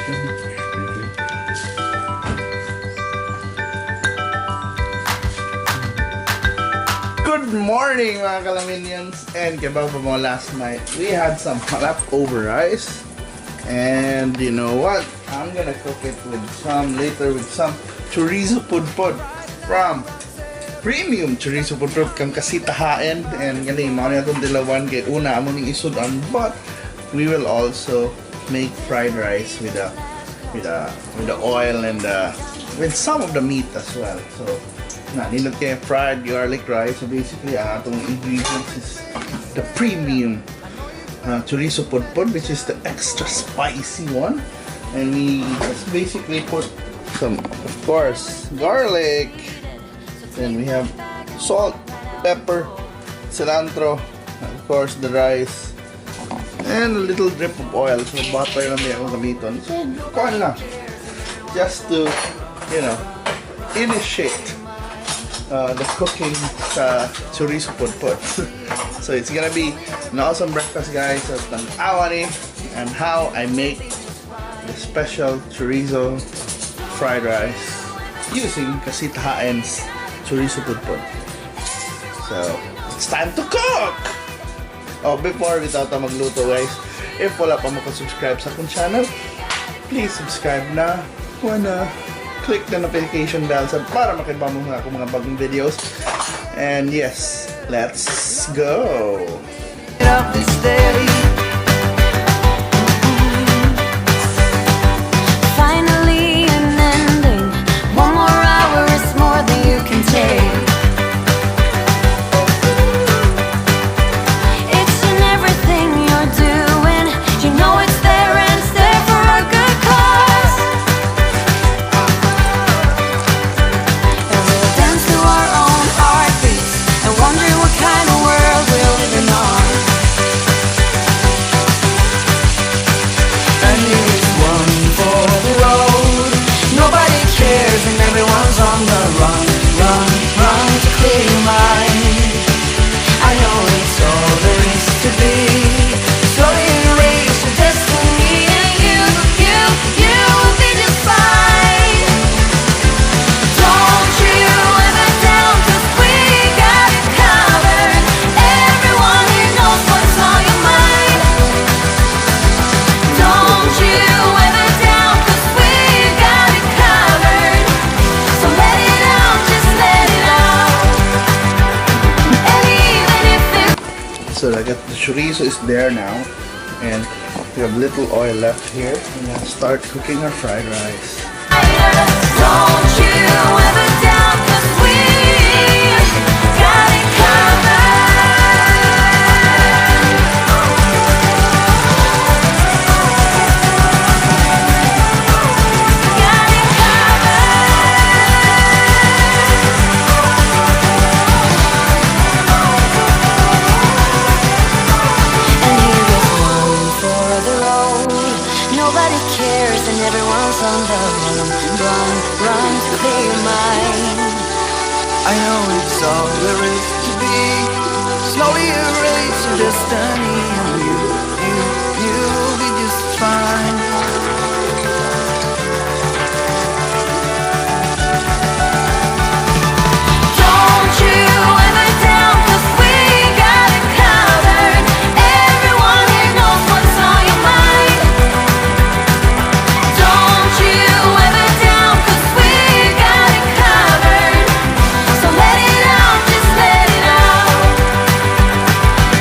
Good morning mga Kalaminians, and kebab mo last night. We had some leftover rice, and you know what? I'm gonna cook it with some Chorizo Pudpud from Premium Chorizo Pudpud kang Casita Jaen, and galing mo na itong dilawan kay una amo ning isudan, but we will also make fried rice with the oil and with some of the meat as well. So nilog kay fried garlic rice. So basically ang atong ingredients is the Premium Chorizo Pudpud, which is the extra spicy one, and we just basically put some, of course, garlic. Then we have salt, pepper, cilantro, of course the rice, and a little drip of oil. So butter lang din akong gamiton. So kuhan lang, just to, you know, initiate the cooking sa Chorizo Pudpud. So it's gonna be an awesome breakfast, guys. So tanawan and how I make the special chorizo fried rice using Casita Jaen's Chorizo Pudpud. So it's time to cook! Oh, before we start magluto, guys, if wala pa subscribe sa akong channel, please subscribe na. Wanna click the notification bell para makita mo akong mga bagong videos. And yes, let's go! Finally an ending. One more hour is more than you can take. It's in everything you're doing. You know it's there and it's there for a good cause. And we'll dance to our own heartbeats and wonder what kind of world we're living on. And here's one for the road. Nobody cares and everyone's on the run, run, run to clear your mind. I know it's all there is to be. So erase your destiny and you'll be just fine. Don't you ever down, 'cause we got it covered. Everyone here knows what's on your mind. Don't you ever down, 'cause we got it covered. So let it out, just let it out. And even if it So I got the chorizo is there now, and we have little oil left here. And we'll start cooking our fried rice. don't you ever down, 'cause we got it covered. Got it covered. And here is one for the road. Nobody cares and everyone's on the run, run, run to clear your mind. I know it's all there is to be. Slowly erase your destiny, and you'll be just fine. Don't you ever down, 'cause we got it covered. Everyone here knows what's on your mind. Don't you ever down, 'cause we got it covered. So let it out, just let it out.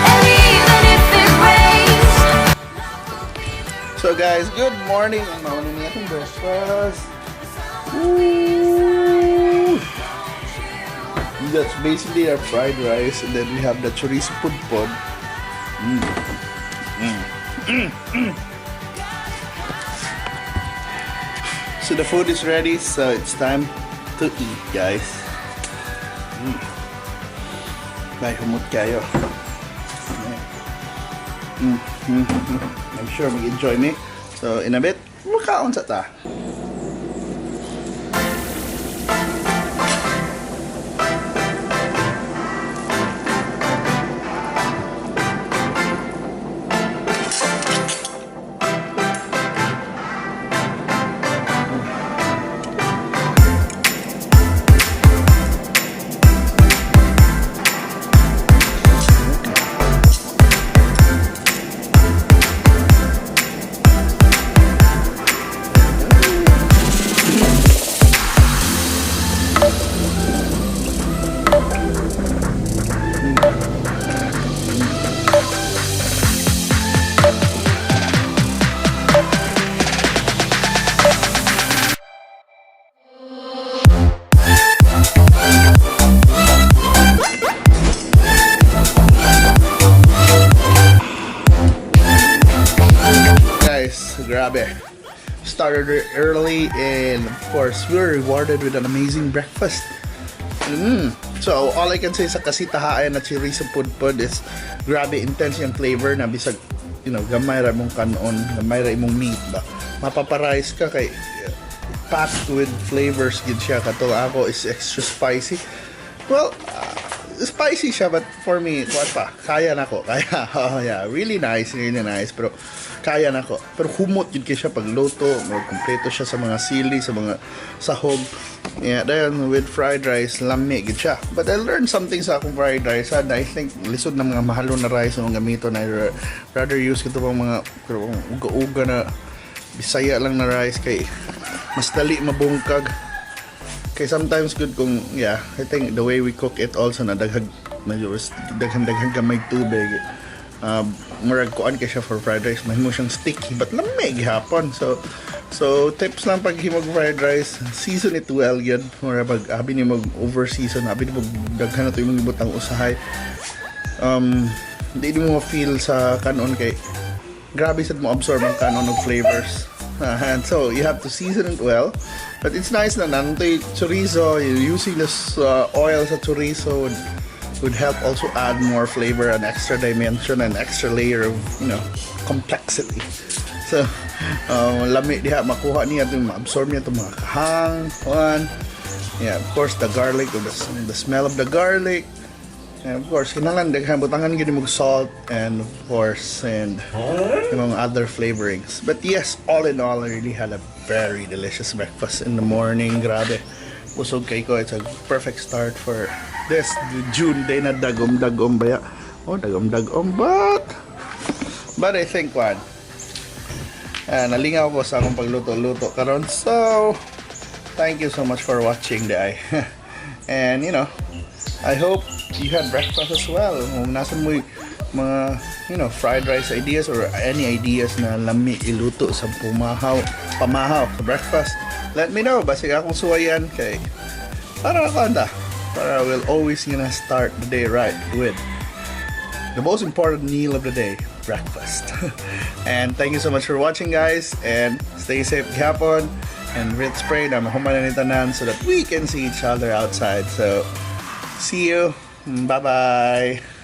And even if it rains. So guys, good morning. Ang mauna niya itong breakfast. Woo! That's basically our fried rice, and then we have the Chorizo Pudpud. So the food is ready, so it's time to eat, guys. Bye, humot kayo. I'm sure mag-enjoy me. So in a bit, makaon sa ta. grabe. Started early and of course we were rewarded with an amazing breakfast. So all I can say sa Casita Jaen and Chorizo Pudpud is grabe intense yung flavor na bisag gamay ra mong kanon, gamay ra imong meat ba. Mapaparize ka kay packed with flavors gid siya. Kato ako is extra spicy. Well, spicy siya but for me, what pa? Kaya nako. Kaya, oh yeah, really nice. Pero kaya nako. Pero humot yun siya pag luto. Kompleto siya sa mga sili, sa mga sahog. Yeah, then with fried rice, lami gid siya. But I learned something sa akong fried rice. And I think lisod na mga mahalo na rice ang gamito na rather use ko pang mga uga-uga na Bisaya lang na rice kay mas dali mabungkag. Kay sometimes good kung I think the way we cook it also na daghang gamay tubig. Murag kuan kay siya for fried rice, mahimo siyang sticky but lamig hapon. So tips lang pag himog fried rice, season it well yun. Mura pag abi ni mag over season, abi ni mag daghan na to imong ibutang usahay. Hindi mo feel sa kanon kay grabe sad mo absorb ang kanon of flavors. And so you have to season it well. But it's nice na nantoy chorizo, using this oil sa chorizo would help also add more flavor and extra dimension and extra layer of complexity. So lami diha makuha niya itong ma-absorb niya itong mga kahang. Yeah, of course the garlic, the smell of the garlic. And of course, kinahanglan daghan butangan gid mo salt and of course and yung other flavorings. But yes, all in all, I really had a very delicious breakfast in the morning. Grabe. Busog kay ko. It's a perfect start for this June day na dagom-dagom baya. Oh, dagom-dagom but I think nalingaw ko sa akong pagluto-luto karon. So, thank you so much for watching the and I hope you had breakfast as well. Kung nasan mo mga fried rice ideas or any ideas na lami iluto sa pamahaw sa breakfast, let me know. Basig akong suwayan kay para we'll always start the day right with the most important meal of the day, breakfast. And thank you so much for watching, guys, and stay safe gihapon and red spray na mahuman na ni tanan so that we can see each other outside. So see you. Bye-bye.